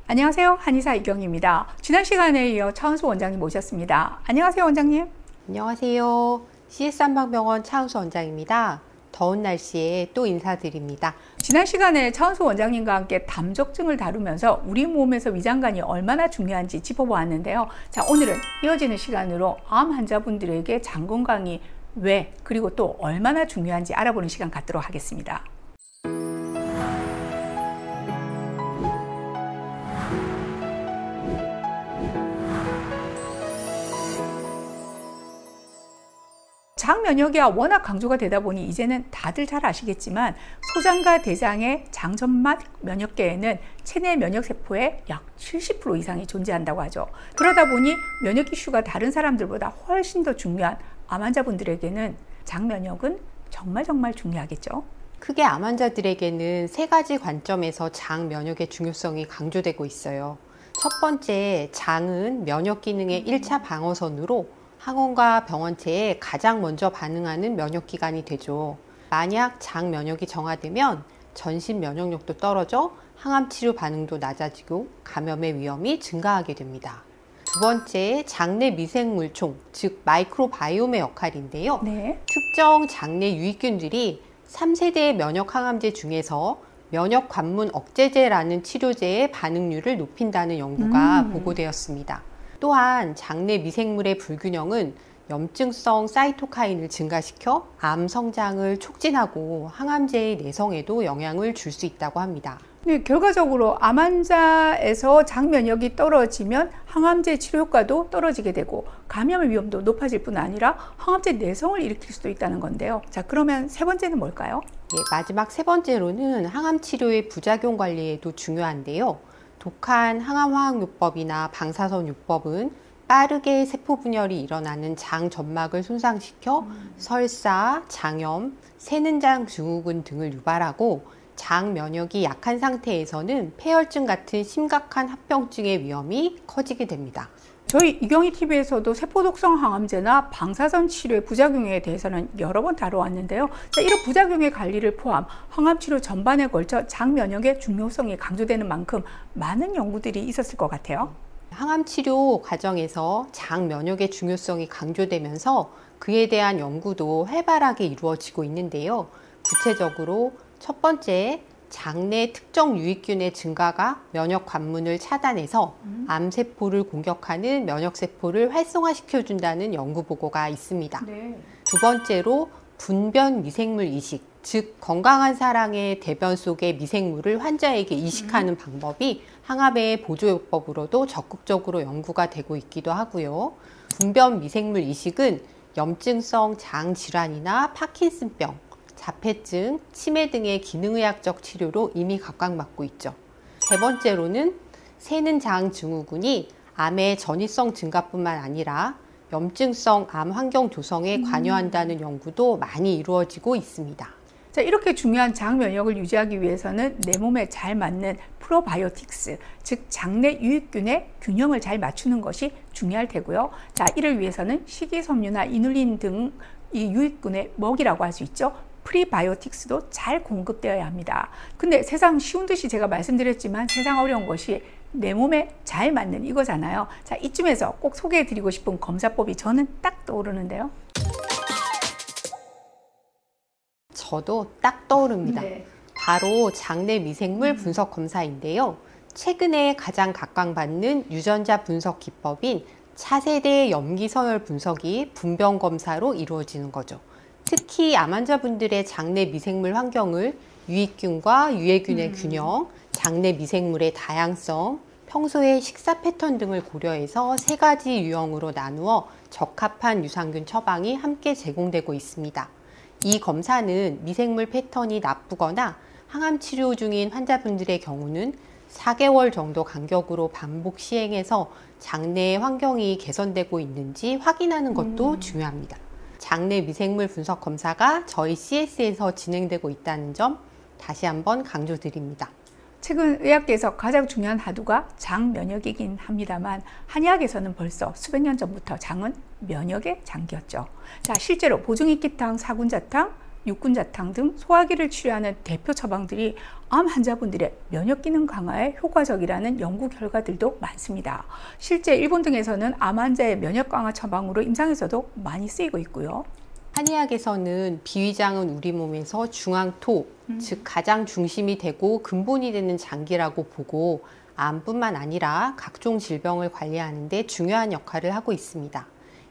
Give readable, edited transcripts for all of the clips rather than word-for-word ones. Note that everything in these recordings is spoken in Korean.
안녕하세요. 한의사 이경입니다. 지난 시간에 이어 차은수 원장님 모셨습니다. 안녕하세요, 원장님. 안녕하세요. CS 한방병원 차은수 원장입니다. 더운 날씨에 또 인사드립니다. 지난 시간에 차은수 원장님과 함께 담적증을 다루면서 우리 몸에서 위장관이 얼마나 중요한지 짚어보았는데요. 자, 오늘은 이어지는 시간으로 암 환자분들에게 장 건강이 왜 그리고 또 얼마나 중요한지 알아보는 시간 갖도록 하겠습니다. 장 면역이 워낙 강조가 되다 보니 이제는 다들 잘 아시겠지만 소장과 대장의 장점막 면역계에는 체내 면역세포의 약 70% 이상이 존재한다고 하죠. 그러다 보니 면역 이슈가 다른 사람들보다 훨씬 더 중요한 암 환자분들에게는 장 면역은 정말 중요하겠죠. 크게 암 환자들에게는 세 가지 관점에서 장 면역의 중요성이 강조되고 있어요. 첫 번째, 장은 면역 기능의 1차 방어선으로 항원과 병원체에 가장 먼저 반응하는 면역기관이 되죠. 만약 장 면역이 정화되면 전신 면역력도 떨어져 항암 치료 반응도 낮아지고 감염의 위험이 증가하게 됩니다. 두 번째, 장내 미생물총, 즉 마이크로바이옴의 역할인데요. 네. 특정 장내 유익균들이 3세대의 면역 항암제 중에서 면역 관문 억제제라는 치료제의 반응률을 높인다는 연구가 보고되었습니다. 또한 장내 미생물의 불균형은 염증성 사이토카인을 증가시켜 암 성장을 촉진하고 항암제의 내성에도 영향을 줄 수 있다고 합니다. 네, 결과적으로 암 환자에서 장 면역이 떨어지면 항암제 치료 효과도 떨어지게 되고 감염의 위험도 높아질 뿐 아니라 항암제 내성을 일으킬 수도 있다는 건데요. 자, 그러면 세 번째는 뭘까요? 마지막 세 번째로는 항암 치료의 부작용 관리에도 중요한데요. 독한 항암화학요법이나 방사선요법은 빠르게 세포분열이 일어나는 장 점막을 손상시켜 설사, 장염, 새는장 증후군 등을 유발하고 장 면역이 약한 상태에서는 폐혈증 같은 심각한 합병증의 위험이 커지게 됩니다. 저희 이경희TV에서도 세포독성 항암제나 방사선 치료의 부작용에 대해서는 여러 번 다뤄왔는데요. 자, 이런 부작용의 관리를 포함 항암치료 전반에 걸쳐 장 면역의 중요성이 강조되는 만큼 많은 연구들이 있었을 것 같아요. 항암치료 과정에서 장 면역의 중요성이 강조되면서 그에 대한 연구도 활발하게 이루어지고 있는데요. 구체적으로 첫 번째, 장내 특정 유익균의 증가가 면역 관문을 차단해서 암세포를 공격하는 면역세포를 활성화시켜준다는 연구 보고가 있습니다. 네. 두 번째로, 분변 미생물 이식, 즉 건강한 사람의 대변 속의 미생물을 환자에게 이식하는 방법이 항암의 보조요법으로도 적극적으로 연구가 되고 있기도 하고요. 분변 미생물 이식은 염증성 장질환이나 파킨슨병, 자폐증, 치매 등의 기능의학적 치료로 이미 각광받고 있죠. 세 번째로는 새는장 증후군이 암의 전이성 증가뿐만 아니라 염증성 암 환경 조성에 관여한다는 연구도 많이 이루어지고 있습니다. 자, 이렇게 중요한 장 면역을 유지하기 위해서는 내 몸에 잘 맞는 프로바이오틱스, 즉 장내 유익균의 균형을 잘 맞추는 것이 중요할 테고요. 자, 이를 위해서는 식이섬유나 이눌린 등 이 유익균의 먹이라고 할 수 있죠. 프리바이오틱스도 잘 공급되어야 합니다. 근데 세상 쉬운 듯이 제가 말씀드렸지만 세상 어려운 것이 내 몸에 잘 맞는 이거잖아요. 자, 이쯤에서 꼭 소개해드리고 싶은 검사법이 저는 딱 떠오르는데요. 저도 딱 떠오릅니다. 네. 바로 장내 미생물 분석 검사인데요. 최근에 가장 각광받는 유전자 분석 기법인 차세대 염기서열 분석이 분변 검사로 이루어지는 거죠. 특히 암 환자분들의 장내 미생물 환경을 유익균과 유해균의 균형, 장내 미생물의 다양성, 평소의 식사 패턴 등을 고려해서 세 가지 유형으로 나누어 적합한 유산균 처방이 함께 제공되고 있습니다. 이 검사는 미생물 패턴이 나쁘거나 항암 치료 중인 환자분들의 경우는 4개월 정도 간격으로 반복 시행해서 장내 환경이 개선되고 있는지 확인하는 것도 중요합니다. 장내 미생물 분석 검사가 저희 CS에서 진행되고 있다는 점 다시 한번 강조드립니다. 최근 의학계에서 가장 중요한 하두가 장 면역이긴 합니다만 한의학에서는 벌써 수백 년 전부터 장은 면역의 장기였죠. 자, 실제로 보증익기탕, 사군자탕, 육군자탕 등 소화기를 치료하는 대표 처방들이 암 환자분들의 면역 기능 강화에 효과적이라는 연구 결과들도 많습니다. 실제 일본 등에서는 암 환자의 면역 강화 처방으로 임상에서도 많이 쓰이고 있고요. 한의학에서는 비위장은 우리 몸에서 중앙토, 즉 가장 중심이 되고 근본이 되는 장기라고 보고 암뿐만 아니라 각종 질병을 관리하는 데 중요한 역할을 하고 있습니다.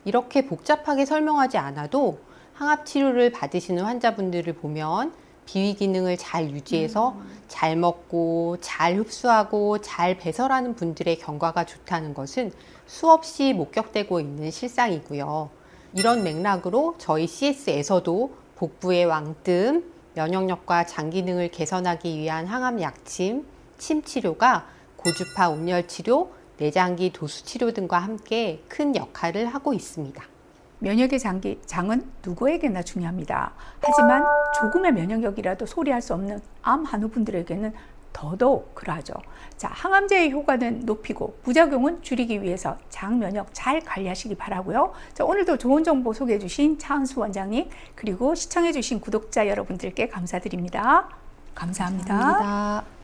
이렇게 복잡하게 설명하지 않아도 항암 치료를 받으시는 환자분들을 보면 비위 기능을 잘 유지해서 잘 먹고 잘 흡수하고 잘 배설하는 분들의 경과가 좋다는 것은 수없이 목격되고 있는 실상이고요. 이런 맥락으로 저희 CS에서도 복부의 왕뜸, 면역력과 장 기능을 개선하기 위한 항암 약침, 침 치료가 고주파 온열 치료, 내장기 도수 치료 등과 함께 큰 역할을 하고 있습니다. 면역의 장은 누구에게나 중요합니다. 하지만 조금의 면역력이라도 소리할 수 없는 암 환우분들에게는 더더욱 그러하죠. 자, 항암제의 효과는 높이고 부작용은 줄이기 위해서 장 면역 잘 관리하시기 바라고요. 자, 오늘도 좋은 정보 소개해 주신 차은수 원장님 그리고 시청해 주신 구독자 여러분들께 감사드립니다. 감사합니다. 감사합니다.